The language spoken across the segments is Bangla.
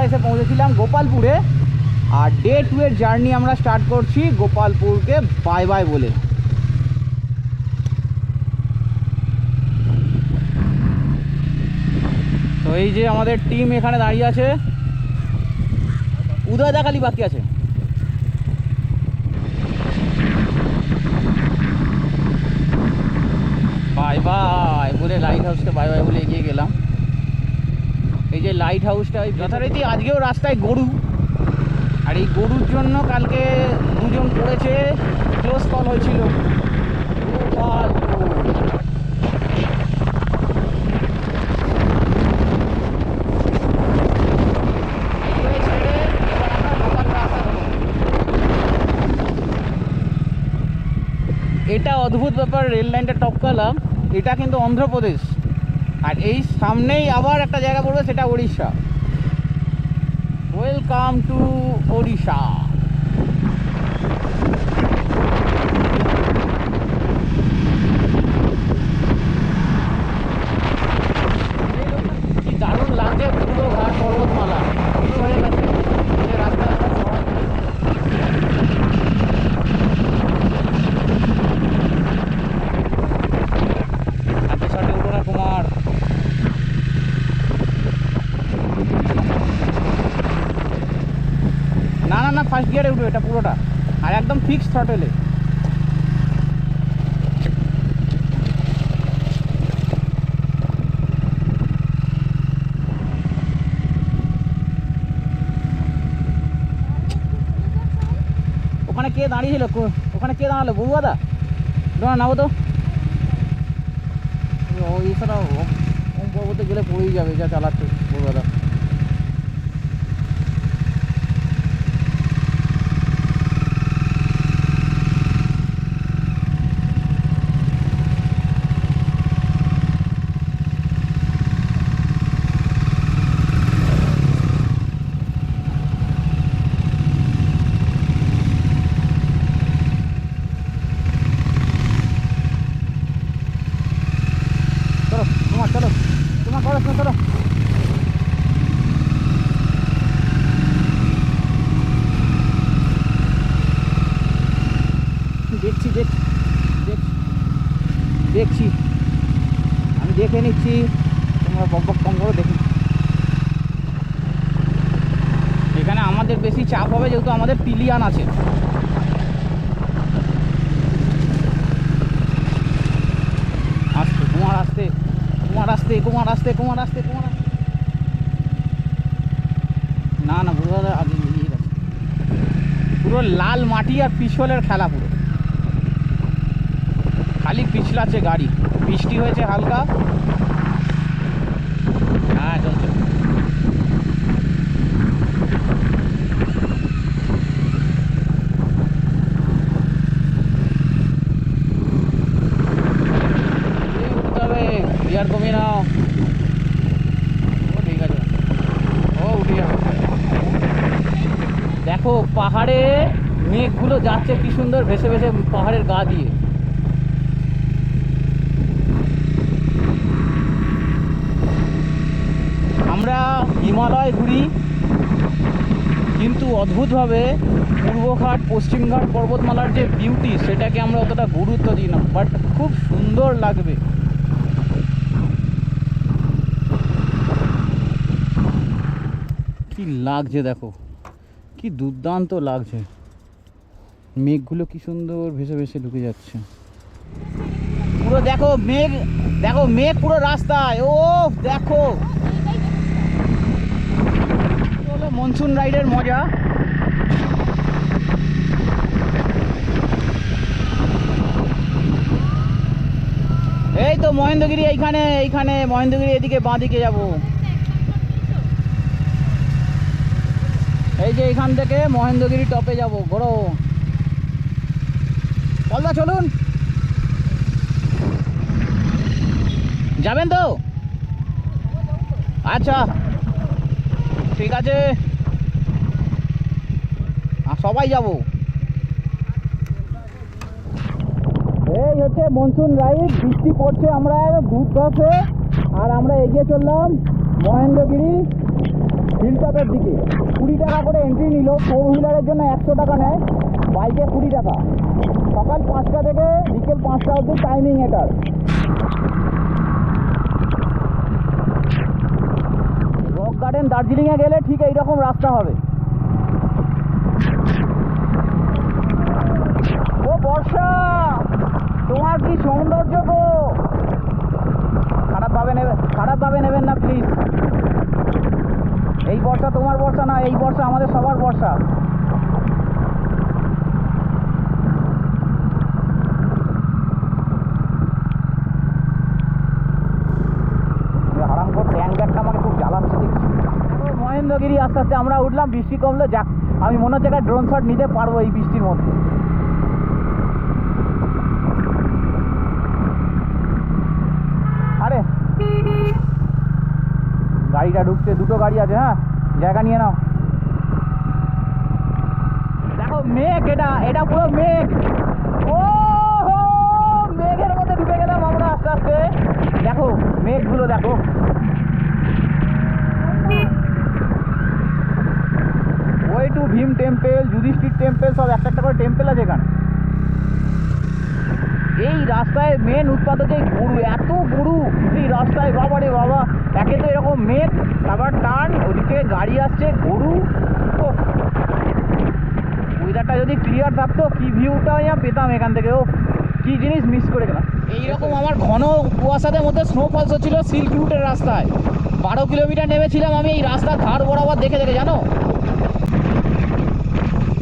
আমরা এসে পৌঁছেছিলাম গোপালপুরে। আর ডে 2 এর জার্নি আমরা স্টার্ট করছি গোপালপুরকে বাই বাই বলে। তো এই যে আমাদের টিম এখানে দাঁড়িয়ে আছে, উদয় দা খালি বাকি আছে। বাই বাই বলে লাইট হাউসকে বাই বাই বলে এগিয়ে গেলাম। এই যে লাইট হাউসটা, ওই যথারীতি আজকেও রাস্তায় গরু, আর এই গরুর জন্য কালকে দুজন পড়েছে, ক্লোজ কল হয়েছিল। এটা অদ্ভুত ব্যাপার, রেল লাইনটা টপকালাম, এটা কিন্তু অন্ধ্রপ্রদেশ, আর এই সামনেই আবার একটা জায়গা পড়বে, সেটা ওড়িশা। Welcome to Odisha. কি দারুণ লাগছে পুরো ঘাট পর্বতমালা হয়ে গেছে রাস্তা। কুমার না না না, ফার্স্ট গিয়ারে উঠবে এটা পুরোটা, আর একদম ফিক্স থ্রটলে। ওখানে কে দাঁড়িয়েছিল, ওখানে কে দাঁড়ালো? বড়ুয়াদা, না নাবো তো। এছাড়া ওম পর্বতে গেলে পড়েই যাবে যা চালাচ্ছে বড়ুয়াদা। দেখছি আমি, দেখে নিচ্ছি, তোমরা বক কম করে দেখি। এখানে আমাদের বেশি চাপ হবে যেহেতু আমাদের পিলিয়ান আছে। আসতে কুমার, আসতে কুমার, আসতে কুমার, আসতে কুমার, আসতে কুমার। না না বুঝতে আগে এগিয়ে গেছে। পুরো লাল মাটি আর পিছলের খেলা, পুরো খালি পিছলাচ্ছে গাড়ি। বৃষ্টি হয়েছে হালকা, হ্যাঁ চলছে। উঠতে হবে, গিয়ার কমিয়ে নাও। ও ঠিক আছে, ও উঠে যাবে। দেখো পাহাড়ে মেঘগুলো যাচ্ছে কি সুন্দর ভেসে ভেসে পাহাড়ের গা দিয়ে। আমরা হিমালয় ঘুরি, কিন্তু অদ্ভুতভাবে পূর্বঘাট পশ্চিমঘাট পর্বতমালার যে বিউটি সেটাকে আমরা অতটা গুরুত্ব দিই না, বাট খুব সুন্দর লাগবে। কি লাগছে দেখো, কি দুর্দান্ত লাগছে। মেঘগুলো কি সুন্দর ভেসে ভেসে ঢুকে যাচ্ছে পুরো। দেখো মেঘ, দেখো মেঘ পুরো রাস্তায়। ও দেখো, হলো মনসুন রাইডের মজা। এই তো মহেন্দ্রগিরি, এইখানে এইখানে মহেন্দ্রগিরি, এদিকে বাঁ দিকে যাবো। এই যে এখান থেকে মহেন্দ্রগিরি টপে যাব। ঘোরো পলদা, চলুন। যাবেন তো? আচ্ছা ঠিক আছে, সবাই যাব। এই হচ্ছে মনসুন রাইড, বৃষ্টি পড়ছে, আমরা ঘুরতে, আর আমরা এগিয়ে চললাম মহেন্দ্রগিরি। হিল টপের দিকে। 20 টাকা করে এন্ট্রি নিল, 4 হুইলারের জন্য 100 টাকা নেয়, বাইকে 20 টাকা। সকাল 5টা থেকে বিকেল 5টা অবধি টাইমিং এটার। রক গার্ডেন দার্জিলিংয়ে গেলে ঠিক এইরকম রাস্তা হবে। ও বর্ষা, তোমার কি সৌন্দর্য গো! খারাপভাবে নেবেন না প্লিজ। এই বর্ষা তোমার বর্ষা না, এই বর্ষা আমাদের সবার বর্ষা। হারামখোর ট্যাঙ্ক ব্যাগটা আমাকে খুব জ্বালাচ্ছে দেখছি। মহেন্দ্রগিরি আস্তে আস্তে আমরা উঠলাম, বৃষ্টি কমলে যাক। আমি মনে হচ্ছে একটা ড্রোন শট নিতে পারবো এই বৃষ্টির মধ্যে। আরে গাড়িটা ঢুকছে, দুটো গাড়ি আছে, হ্যাঁ জায়গা নিয়ে নাও। দেখো মেঘ, এটা পুরো মেঘ। ও হো, মেঘের মধ্যে ঢুকে গেলাম আমরা আস্তে আস্তে। দেখো মেঘগুলো দেখো। ওই two Bhim temple, Yudhishthir temple, সব একটা একটা করে টেম্পল আছে এখানে। এই রাস্তায় মেন উৎপাদ হচ্ছে গরু, এত গরু এই রাস্তায়, বাবা রে বাবা। একে তো এরকম মেঘ, আবার টার্ন, ওদিকে গাড়ি আসছে, গরু। ওয়েদারটা যদি ক্লিয়ার থাকতো কি ভিউটা পেতাম এখান থেকে। ও কি জিনিস মিস করে গেলাম। এইরকম আমার ঘন কুয়াশাদের মধ্যে স্নোফলস হচ্ছিল সিল্ক রুটের রাস্তায়। 12 কিলোমিটার নেমেছিলাম আমি এই রাস্তার ধার বরাবর দেখে দেখে, জানো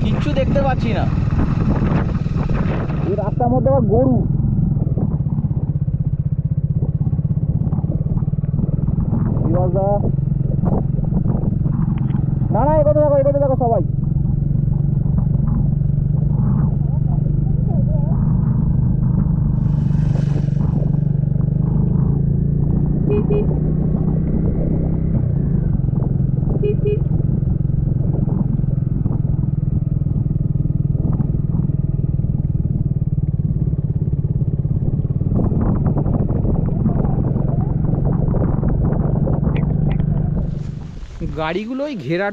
কিচ্ছু দেখতে পাচ্ছি না। এই রাস্তার মধ্যে আবার গরু। না না, এগোতে দেখো সবাই। গাড়িগুলো ওই ঘেরা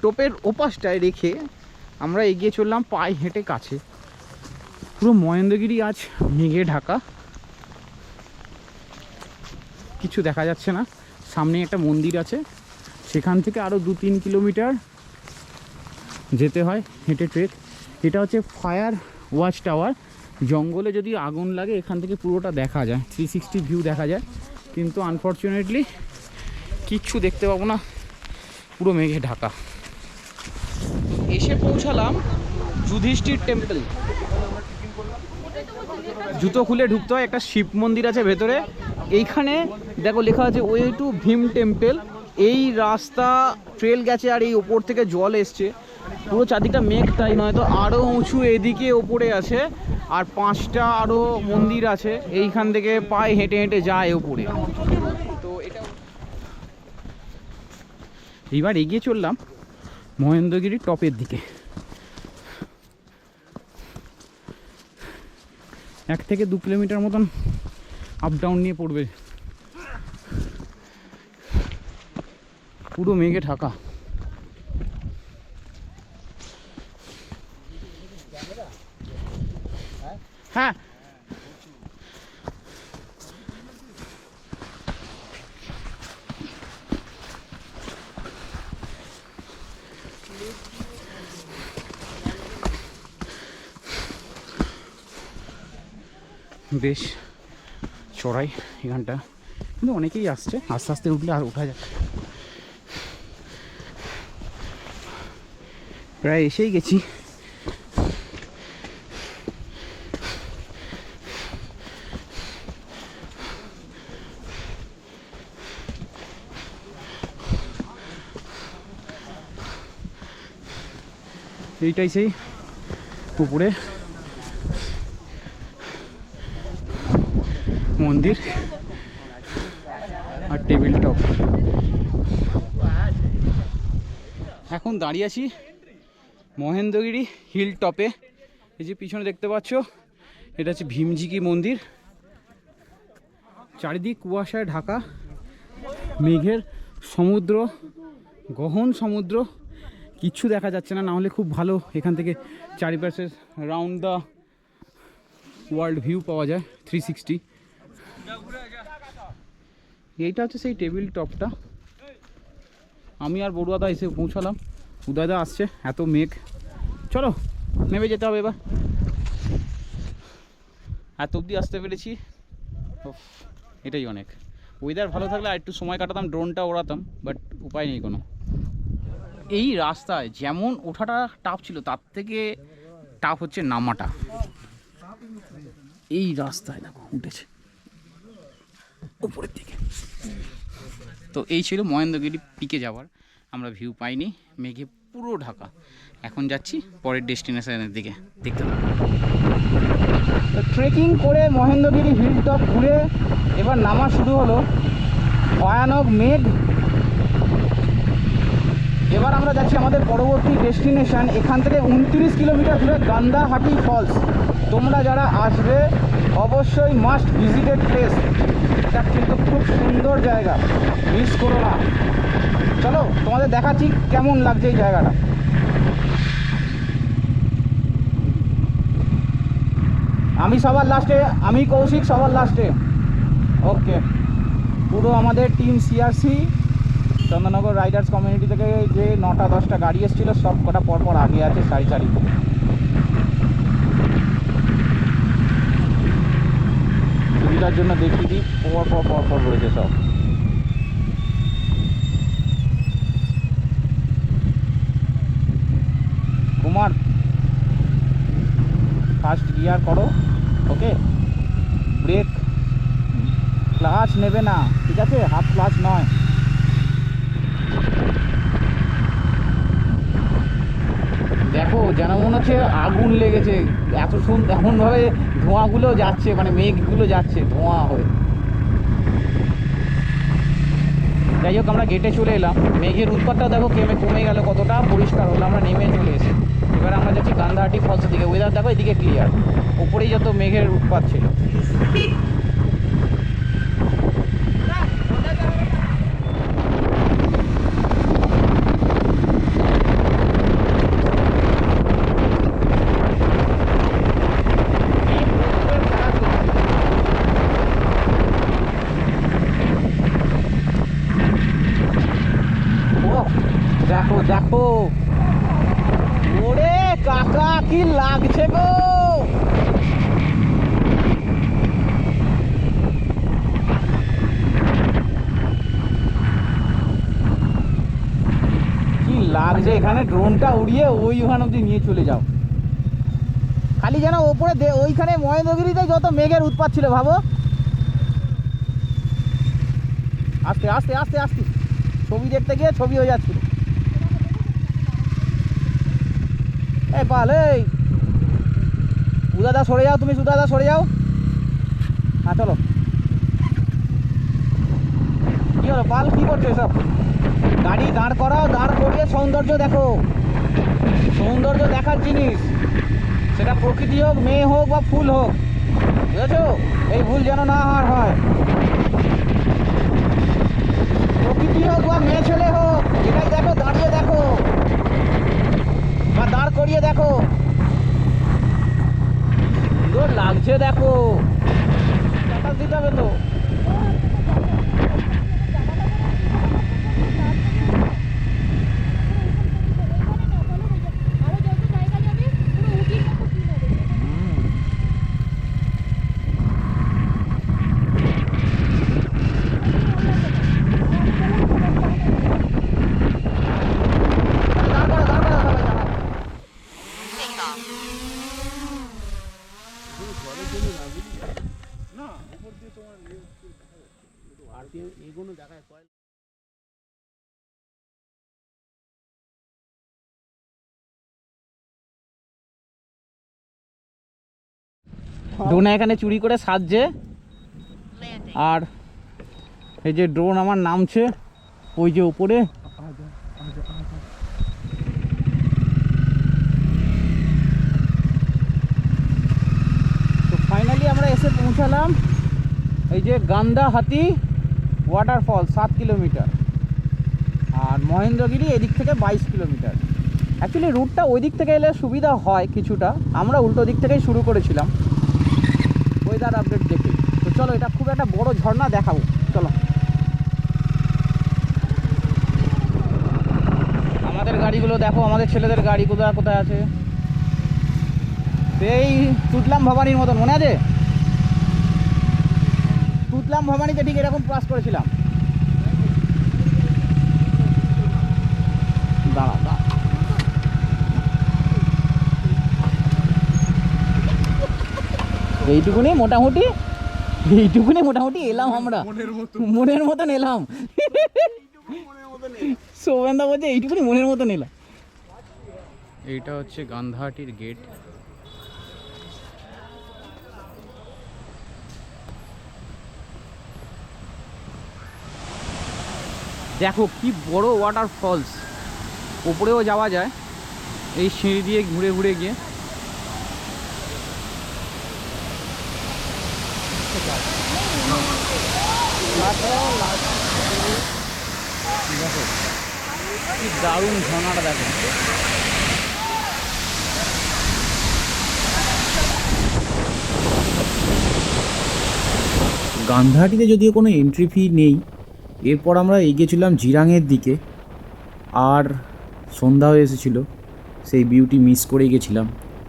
টোপের ওপাশটায় রেখে আমরা এগিয়ে চললাম পায়ে হেঁটে কাছে। পুরো মহেন্দ্রগিরি আজ মেঘে ঢাকা, কিছু দেখা যাচ্ছে না। সামনে একটা মন্দির আছে, সেখান থেকে আরও 2-3 কিলোমিটার যেতে হয় হেঁটে ট্রেক। এটা হচ্ছে ফায়ার ওয়াচ টাওয়ার। জঙ্গলে যদি আগুন লাগে এখান থেকে পুরোটা দেখা যায়, 360 ভিউ দেখা যায়। কিন্তু আনফর্চুনেটলি কিচ্ছু দেখতে পাবো না, পুরো মেঘে ঢাকা। এসে পৌঁছালাম যুধিষ্ঠির টেম্পল। জুতো খুলে ঢুকতে হয়, একটা শিব মন্দির আছে ভেতরে। এইখানে দেখো লেখা আছে ওয়ে টু ভীম টেম্পল। এই রাস্তা ট্রেল গেছে আর এই ওপর থেকে জল এসছে। পুরো চারদিকটা মেঘ, তাই নয়তো আরও উঁচু এদিকে ওপরে আছে। আর 5টা আরও মন্দির আছে, এইখান থেকে পায়ে হেঁটে হেঁটে যায় ওপরে। তো এটা এইবার এগিয়ে চললাম মহেন্দ্রগিরি টপের দিকে। 1 থেকে 2 কিলোমিটার মতন আপ ডাউন নিয়ে পড়বে, পুরো মেঘে ঢাকা। হ্যাঁ বেশ চড়াই এখানটা, কিন্তু অনেকেই আসছে। আস্তে আস্তে উঠলে আর ওঠা যাক। প্রায় এসেই গেছি। এইটাই সেই উপরে মন্দির আর টেবিল টপ। এখন দাঁড়িয়ে আছি মহেন্দ্রগিরি হিল টপে। এই যে পিছনে দেখতে পাচ্ছ, এটা হচ্ছে ভীমজিকি মন্দির। চারিদিক কুয়াশায় ঢাকা, মেঘের সমুদ্র গহন সমুদ্র, কিচ্ছু দেখা যাচ্ছে না, না হলে খুব ভালো এখান থেকে চারিপাশের রাউন্ড দ্য ওয়ার্ল্ড ভিউ পাওয়া যায় 360। এইটা হচ্ছে সেই টেবিল টপটা। আমি আর বড়ুয়াদা এসে পৌঁছালাম, উদয়দা আসছে, এত মেঘ। চলো নেমে যেতে হবে এবার, এত অবধি আসতে পেরেছি, এটাই অনেক। ওয়েদার ভালো থাকলে আর একটু সময় কাটাতাম, ড্রোনটা ওড়াতাম, বাট উপায় নেই কোনো। এই রাস্তায় যেমন ওঠাটা টাফ ছিল, তার থেকে টাফ হচ্ছে নামাটা। এই রাস্তায় দেখো উঠেছে উপরের দিকে। তো এই ছিল মহেন্দ্রগিরি পিকে যাওয়ার, আমরা ভিউ পাইনি, মেঘে পুরো ঢাকা। এখন যাচ্ছি পরের ডেস্টিনেশনের দিকে, দেখতে পাবো। ট্রেকিং করে মহেন্দ্রগিরি হিল টপ ঘুরে এবার নামা শুরু হলো। ভয়ানক মেঘ। এবার আমরা যাচ্ছি আমাদের পরবর্তী ডেস্টিনেশন। এখান থেকে 29 কিলোমিটার দূরে গান্ধাহাটি ফলস। তোমরা যারা আসবে অবশ্যই মাস্ট ভিজিটেড প্লেস, এটা কিন্তু খুব সুন্দর জায়গা, মিস করো না। চলো তোমাদের দেখাচ্ছি কেমন লাগছে এই জায়গাটা। আমি সবার লাস্টে, আমি কৌশিক সবার লাস্টে। ওকে, পুরো আমাদের team CRC Chandannagar Riders community থেকে যে 9টা-10টা গাড়ি এসেছিলো সব কটা পরপর আগে আছে সারি সারি। সুবিধার জন্য দেখিয়ে দিই, পর রয়েছে সব। কুমার ফার্স্ট গিয়ার করো, ওকে। ব্রেক, ক্লাচ নেবে না, ঠিক আছে, হাফ ক্লাচ নয়। দেখো যেন মনে হচ্ছে আগুন লেগেছে, এত সুন্দর এমনভাবে ধোঁয়াগুলো যাচ্ছে, মানে মেঘগুলো যাচ্ছে ধোঁয়া হয়ে। যাই হোক আমরা গেটে চলে এলাম, মেঘের উৎপাতটা দেখো কমে গেল, কতটা পরিষ্কার হলো, আমরা নেমে চলে এসে এবার আমরা যাচ্ছি গান্ধাহাটি ফলসের দিকে। ওয়েদার দেখো এদিকে ক্লিয়ার, উপরেই যত মেঘের উৎপাত ছিল। দেখো দেখো, ওরে কাকা কি লাগছে গো। কি লাগছে এখানে, ড্রোনটা উড়িয়ে ওইখান অব্দি নিয়ে চলে যাও। খালি যেন ওপরে ওইখানে মহেন্দ্রগিরিতে যত মেঘের উৎপাত ছিল ভাবো। আস্তে আস্তে আস্তে আস্তে, ছবি দেখতে গিয়ে ছবি হয়ে যাচ্ছিল। এই পাল, এই উদাদা সরে যাও, তুমি সুদাদা সরে যাও। হ্যাঁ চলো। কি হলো পাল, কি করছো এসব? গাড়ি দাঁড় করাও, দাঁড় করিয়ে সৌন্দর্য দেখো। সৌন্দর্য দেখার জিনিস, সেটা প্রকৃতি হোক, মেয়ে হোক বা ফুল হোক, বুঝেছো? এই ভুল যেন না আর হয়। প্রকৃতি হোক বা মেয়ে ছেলে হোক, এটাই দেখো, দাঁড়িয়ে দেখো বা দাঁড় করিয়ে দেখো, সুন্দর লাগছে দেখো। দিতে হবে তো। ড্রোন এখানে চুরি করে সাজছে, আর এই যে ড্রোন আমার নামছে ওই যে উপরে। তো ফাইনালি আমরা এসে পৌঁছালাম এই যে গান্ধাহাটি ওয়াটারফল, 7 কিলোমিটার। আর মহেন্দ্রগিরি এদিক থেকে 22 কিলোমিটার। অ্যাকচুয়ালি রুটটা ওই দিক থেকে এলে সুবিধা হয় কিছুটা, আমরা উল্টো দিক থেকেই শুরু করেছিলাম ওয়েদার আপডেট দেখে। তো চলো, এটা খুব একটা বড় ঝর্ণা দেখাবো, চলো। আমাদের গাড়িগুলো দেখো, আমাদের ছেলেদের গাড়ি কোথায় কোথায় আছে, সেই তুতলাম ভবানীর মতন, মনে আছে? তুতলাম ভবানীতে ঠিক এরকম ক্রস করেছিলাম। দাঁড়া দাঁড়া, এইটুকুনি মোটামুটি এলাম আমরা, মনের মতন এলাম। সোমেনদা বলছে এইটুকুনি মনের মতন এলাম। এইটা হচ্ছে গান্ধাহাটির গেট। দেখো কি বড় ওয়াটারফলস, উপরেও যাওয়া যায় এই সিঁড়ি দিয়ে ঘুরে ঘুরে গিয়ে। দেখো কি দারুণ ঝর্ণাটা, দেখো। গান্ধাহাটিতে যদিও কোনো এন্ট্রি ফি নেই। এরপর আমরা এগিয়েছিলাম জিরাংয়ের দিকে, আর সন্ধ্যা হয়ে এসেছিলো, সেই বিউটি মিস করে গেছিলাম।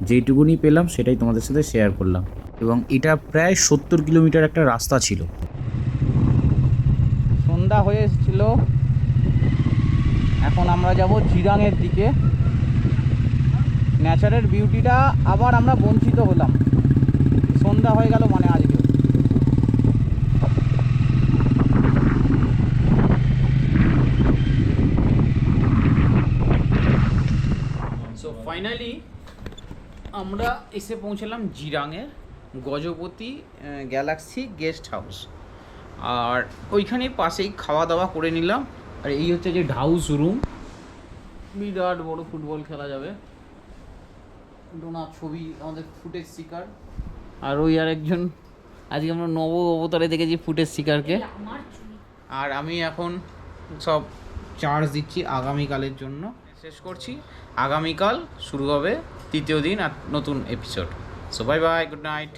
যেইটুকুনি পেলাম সেটাই তোমাদের সাথে শেয়ার করলাম। এবং এটা প্রায় 70 কিলোমিটার একটা রাস্তা ছিল। সন্ধ্যা হয়ে এসেছিল, এখন আমরা যাব জিরাংয়ের দিকে। ন্যাচারের বিউটিটা আবার আমরা বঞ্চিত হলাম, সন্ধ্যা হয়ে গেল মানে আজকে। সো ফাইনালি আমরা এসে পৌঁছলাম জিরাংয়ের গজপতি গ্যালাক্সি গেস্ট হাউস। আর ওইখানে পাশেই খাওয়া দাওয়া করে নিলাম। আর এই হচ্ছে যে হাউস রুম, বিরাট বড় ফুটবল খেলা যাবে। ডোনা ছবি, আমাদের ফুটেজ শিকার। আর ওই আর একজন, আজকে আমরা নব অবতারে দেখেছি ফুটেজ শিকারকে। আর আমি এখন সব চার্জ দিচ্ছি আগামীকালের জন্য। শেষ করছি, আগামীকাল শুরু হবে তৃতীয় দিন আর নতুন episode. So bye bye, good night.